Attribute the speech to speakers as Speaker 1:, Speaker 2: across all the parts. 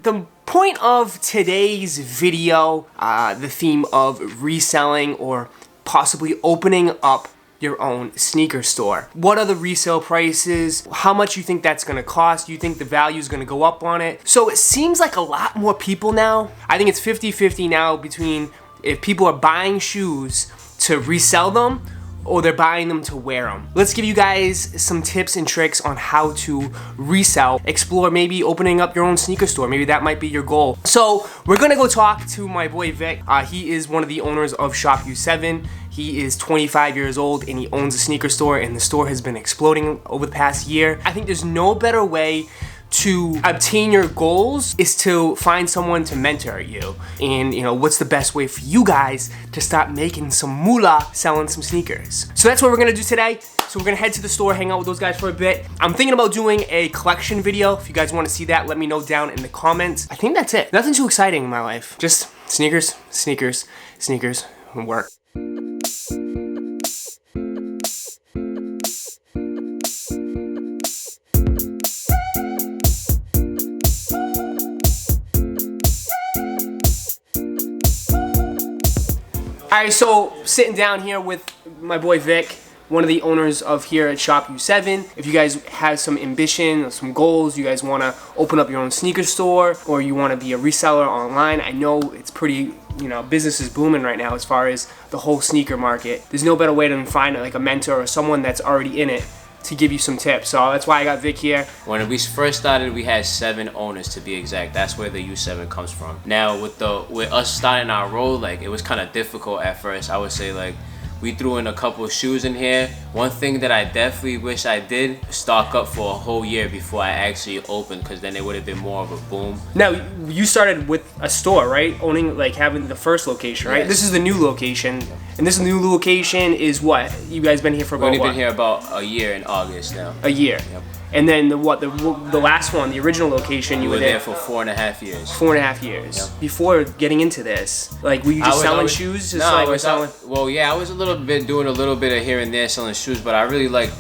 Speaker 1: The point of today's video, the theme of reselling or possibly opening up your own sneaker store. What are the resale prices? How much you think that's gonna cost? You think the value is gonna go up on it? So it seems like a lot more people now. I think it's 50-50 now between if people are buying shoes to resell them or they're buying them to wear them. Let's give you guys some tips and tricks on how to resell, explore maybe opening up your own sneaker store. Maybe that might be your goal. So we're gonna go talk to my boy Vic. He is one of the owners of Shop U7. He is 25 years old and he owns a sneaker store, and the store has been exploding over the past year. I think there's no better way to obtain your goals is to find someone to mentor you. And you know, what's the best way for you guys to start making some moolah selling some sneakers? So that's what we're gonna do today. So we're gonna head to the store, hang out with those guys for a bit. I'm thinking about doing a collection video. If you guys wanna see that, let me know down in the comments. I think that's it. Nothing too exciting in my life. Just sneakers, sneakers, sneakers, and work. Alright, so sitting down here with my boy Vic, one of the owners of here at Shop U7. If you guys have some ambition or some goals, you guys want to open up your own sneaker store or you want to be a reseller online, I know it's pretty, you know, business is booming right now as far as the whole sneaker market. There's no better way than find like a mentor or someone that's already in it to give you some tips. So that's why I got Vic here.
Speaker 2: When we first started, we had 7 owners to be exact. That's where the U7 comes from. Now with us starting our role, like it was kind of difficult at first. I would say like we threw in a couple of shoes in here. One thing that I definitely wish I did, stock up for a whole year before I actually opened, because then it would have been more of a boom.
Speaker 1: Now, you started with a store, right? Owning, like having the first location, right?
Speaker 2: Yes.
Speaker 1: This is the new location. And this new location is what? You guys been here for about
Speaker 2: We've
Speaker 1: what?
Speaker 2: only been here about a year in August now.
Speaker 1: A year.
Speaker 2: Yep.
Speaker 1: And then the last one, the original location, you
Speaker 2: We
Speaker 1: were
Speaker 2: were
Speaker 1: there
Speaker 2: there for 4.5 years.
Speaker 1: 4.5 years.
Speaker 2: Yep.
Speaker 1: Before getting into this, like were you just selling shoes? Just like selling?
Speaker 2: Well, yeah, I was doing a little bit of here and there selling shoes, but I really like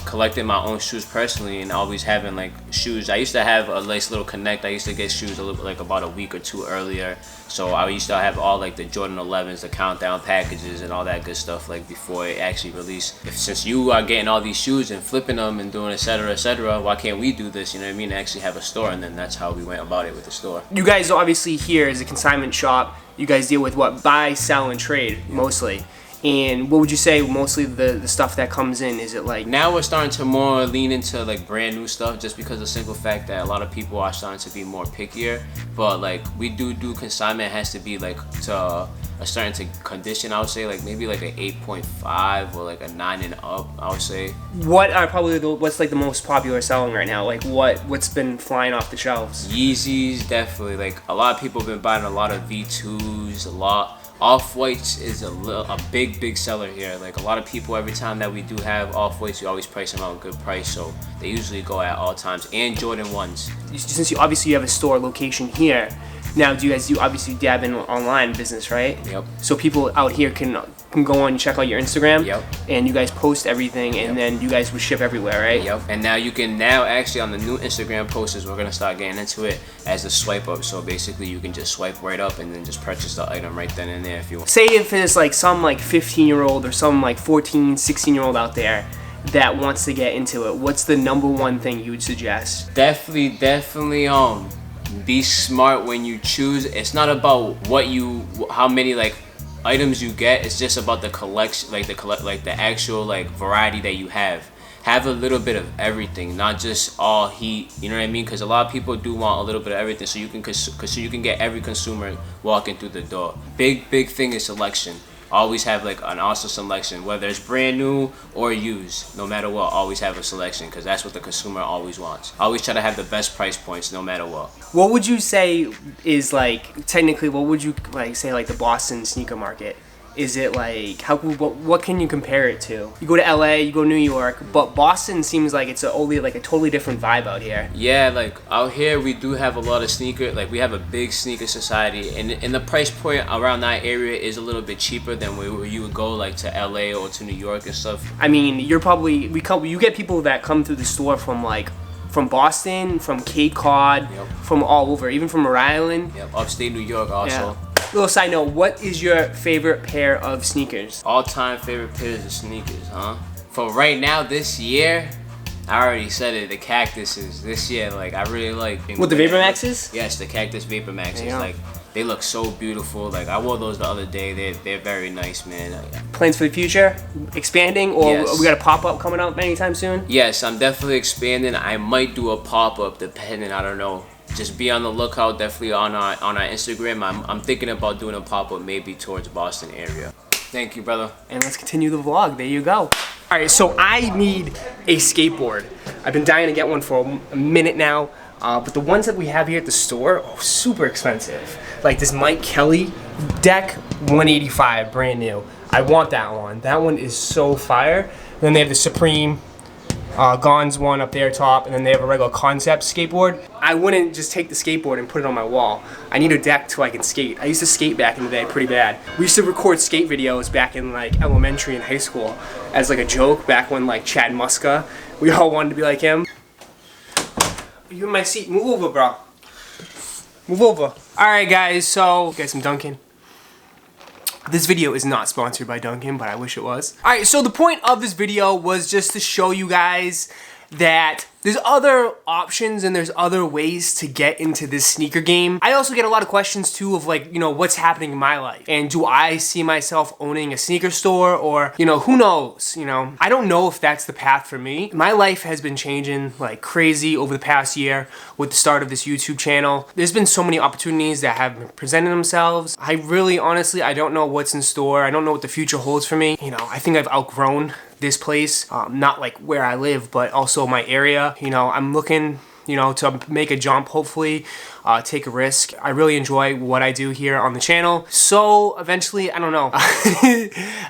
Speaker 2: collecting my own shoes personally and always having like shoes. I used to have a nice little connect. I used to get shoes a little like about a week or two earlier. So I used to have all like the Jordan 11s, the countdown packages and all that good stuff like before it actually released. Since you are getting all these shoes and flipping them and doing etc, why can't we do this, you know what I mean, actually have a store? And then that's how we went about it with the store.
Speaker 1: You guys obviously here is a consignment shop. You guys deal with what? Buy, sell, and trade mostly. And what would you say mostly the stuff that comes in? Is it like...
Speaker 2: Now we're starting to more lean into like brand new stuff just because of the simple fact that a lot of people are starting to be more pickier. But like we do consignment, has to be like to a certain condition, I would say, like maybe like an 8.5 or like a 9 and up, I would say.
Speaker 1: What are probably what's like the most popular selling right now? Like what's been flying off the shelves?
Speaker 2: Yeezys, definitely. Like a lot of people have been buying a lot of V2s, a lot. Off-whites is a big seller here. Like a lot of people, every time that we do have off-whites, we always price them out a good price, so they usually go at all times. And Jordan 1s.
Speaker 1: Since you obviously have a store location here, now do you guys obviously dab in online business, right?
Speaker 2: Yep.
Speaker 1: So people out here can go on and check out your Instagram.
Speaker 2: Yep.
Speaker 1: And you guys post everything, and then you guys would ship everywhere, right?
Speaker 2: Yep. And now you can actually on the new Instagram posters, we're gonna start getting into it as a swipe up. So basically you can just swipe right up and then just purchase the item right then and there if you want.
Speaker 1: Say if there's like some like 15-year-old or some like 14, 16-year-old out there that wants to get into it, what's the #1 thing you would suggest?
Speaker 2: Definitely be smart when you choose. It's not about how many like items you get. It's just about the collection, like the actual like variety that you have. Have a little bit of everything, not just all heat, you know what I mean? Because a lot of people do want a little bit of everything, so you can get every consumer walking through the door. Big thing is selection. Always have like an awesome selection, whether it's brand new or used. No matter what, always have a selection, because that's what the consumer always wants. Always try to have the best price points no matter what.
Speaker 1: What would you say is like, technically, what would you like say like the Boston sneaker market? Is it like, what can you compare it to? You go to LA, you go to New York, but Boston seems like it's only like a totally different vibe out here.
Speaker 2: Yeah, like out here we do have a lot of sneaker, like we have a big sneaker society, and the price point around that area is a little bit cheaper than where you would go like to LA or to New York and stuff.
Speaker 1: I mean, you get people that come through the store from like from Boston, from Cape Cod, from all over, even from Rhode Island.
Speaker 2: Yep, upstate New York also.
Speaker 1: Yeah. Little side note, what is your favorite pair of sneakers?
Speaker 2: All-time favorite pairs of sneakers, huh? For right now, this year, I already said it, the Cactuses. This year, like, I really like...
Speaker 1: What, the Vapor Maxes?
Speaker 2: Yes, the Cactus Vapor Maxes.
Speaker 1: Yeah.
Speaker 2: Like, they look so beautiful. Like, I wore those the other day. They're very nice, man.
Speaker 1: Plans for the future? Expanding? Or
Speaker 2: Yes.
Speaker 1: we got a pop-up coming up anytime soon?
Speaker 2: Yes, I'm definitely expanding. I might do a pop-up depending, I don't know. Just be on the lookout, definitely on our Instagram. I'm thinking about doing a pop-up maybe towards Boston area. Thank you, brother.
Speaker 1: And let's continue the vlog. There you go. All right, so I need a skateboard. I've been dying to get one for a minute now, but the ones that we have here at the store are super expensive. Like this Mike Kelly deck, $185, brand new. I want that one. That one is so fire. Then they have the Supreme Gons one up there top, and then they have a regular Concept skateboard. I wouldn't just take the skateboard and put it on my wall. I need a deck so I can skate. I used to skate back in the day pretty bad. We used to record skate videos back in like elementary and high school as like a joke back when like Chad Muska, we all wanted to be like him. You in my seat, move over, bro. Move over. Alright guys, so get some Dunkin'. This video is not sponsored by Dunkin', but I wish it was. Alright, so the point of this video was just to show you guys that there's other options and there's other ways to get into this sneaker game. I also get a lot of questions too of like, you know, what's happening in my life? And do I see myself owning a sneaker store or, you know, who knows, you know? I don't know if that's the path for me. My life has been changing like crazy over the past year with the start of this YouTube channel. There's been so many opportunities that have presented themselves. I really, honestly, I don't know what's in store. I don't know what the future holds for me. You know, I think I've outgrown this place, not like where I live, but also my area. You know, I'm looking, you know, to make a jump, hopefully, take a risk. I really enjoy what I do here on the channel. So eventually, I don't know,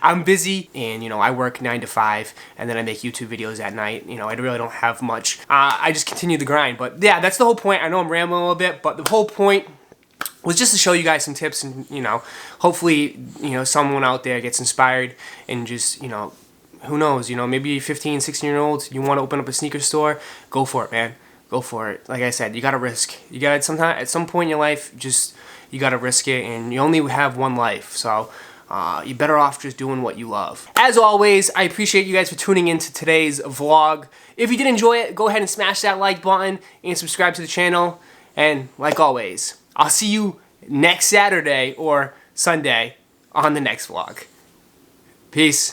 Speaker 1: I'm busy and, you know, I work 9 to 5 and then I make YouTube videos at night. You know, I really don't have much. I just continue the grind, but yeah, that's the whole point. I know I'm rambling a little bit, but the whole point was just to show you guys some tips and, you know, hopefully, you know, someone out there gets inspired and just, you know, who knows, you know, maybe 15, 16-year-olds, you want to open up a sneaker store, go for it, man. Go for it. Like I said, you got to risk. You got to at some point in your life, just, you got to risk it, and you only have one life, so you're better off just doing what you love. As always, I appreciate you guys for tuning into today's vlog. If you did enjoy it, go ahead and smash that like button and subscribe to the channel, and like always, I'll see you next Saturday or Sunday on the next vlog. Peace.